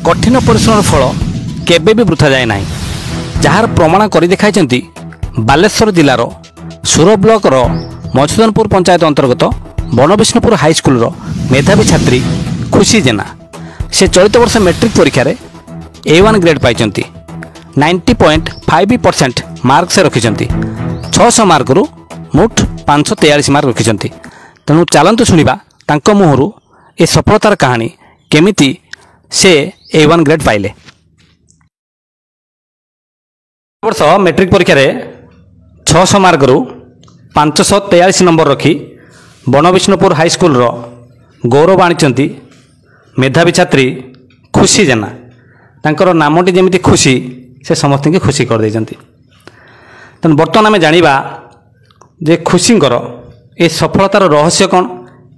कठिन परिश्रम फल केबे भी वृथा जाए ना जार प्रमाण कर देखाई बालेश्वर जिलार सुर ब्लॉक मधुसूदनपुर पंचायत अंतर्गत बनविष्णुपुर हाईस्कल मेधावी छात्री खुशी जेना से चलित वर्ष मैट्रिक परीक्षा A1 ग्रेड पाई 90.5% मार्क से रखिंट 600 मार्क रु मुठ 543 मार्क रखिंट तेणु चलतु शुणा मुहर ए सफलतार कहानी केमिति से A1 ग्रेड पाइले। वर्ष मैट्रिक परीक्षा 600 मार्क रु 543 नंबर रखी बनविष्णुपुर हाईस्कल गौरव आनी मेधावी छात्री खुशी जेना तांकर नामटी जमी खुशी से समस्त की खुशी कर देते। तेणु बर्तमान आम जाना जे खुशींकर ए सफलतार रहस्य कौन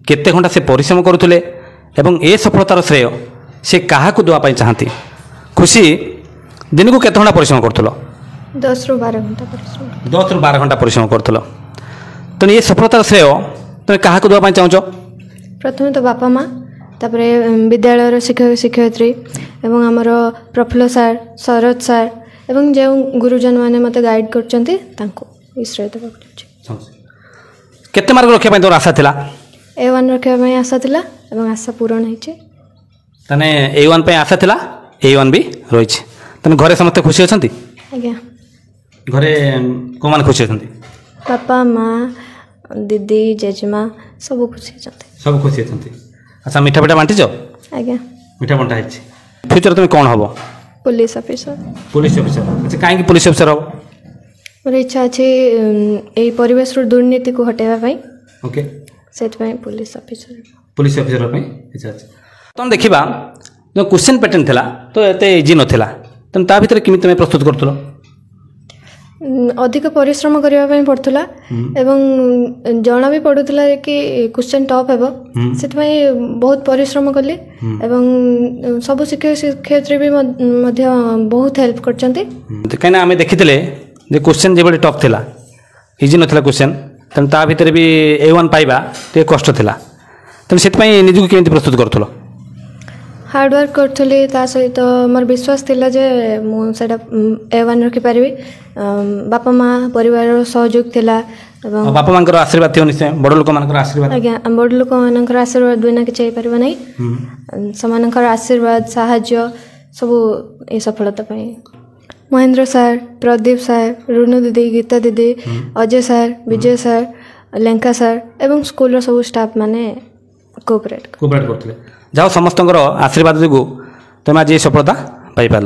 केते घंटा से परिश्रम करुले एवं ए सफलतार श्रेय से क्या देवाई चाहती। खुशी दिन को केते घंटा परिश्रम करुल? 10 ରୁ 12 घंटा परिश्रम। 10 ରୁ 12 घंटा परिश्रम करुल। तेणु ये सफलतार श्रेय तुम क्या देवाई चाहूच? प्रथम तो बापा माँ तापरे विद्यालय शिक्षक शिक्षयित्री एवं आमर प्रफुल्ल सार शरद सार एवं जो गुरुजन मैंने मत गाइड कर श्रेय देवा। केते मार्क रखा तोर आशा थिला? A1 रखा आशा थिला एवं आशा पूरण होइछे। तने A1 पे आशा थिला A1 भी रही। तने घरे समस्त खुशी अछंती? आज्ञा घरे को मान खुशी अछंती? पापा माँ दीदी जेजेमा सब खुशी अछंती। सब खुशी अछंती। अच्छा मिठा पिठा बांटी आज्ञा मिठा बंटा है। फ्यूचर तुम कौन हम? Police officer. Police officer. अच्छा कहीं पुलिस ऑफिसर हम? मोर इच्छा अच्छे यही परिवेश दुर्नीति को हटेवा ओके से पुलिस ऑफिसर। पुलिस ऑफिसर इच्छा अच्छे। तुम देखा जो क्वेश्चन पैटर्न थिला तो एते इजी नथिला तुम ता भीतर किमि तुम प्रस्तुत करथलो? अधिक परिश्रम करने पड़ता एवं जना भी पड़ूला कि क्वेश्चन टफ हेब से बहुत परिश्रम कली एवं सब शिक्षक शिक्षयित्री भी बहुत हेल्प करछंती। कहीं आम देखी जे क्वेश्चन जो टफ थिला इजी नथिला क्वेश्चन तेणु ता भीतर भी A1 पाइबा टे कष्ट थिला तेणु से निजक केमती प्रस्तुत करथलो? हार्डवर्क करी सहित मोर विश्वास थिला जे मुझे A1 रखिपारि। बापा माँ परिवार सहयोग थिला एवं बापा माँ आशीर्वाद थी निश्चय बड़ लोक मान आशीर्वाद। आज्ञा बड़ लोक मान आशीर्वाद बिना कि पार ना से आशीर्वाद साहाय्य सब ये सफलता महेंद्र सार प्रदीप सार रुनु दीदी गीता दीदी अजय सार विजय सार लेंका सार एवं स्कूल सब स्टाफ माने कोऑपरेट करते। जाओ समस्त आशीर्वाद जो तुम आज ये सफलता पाई पार।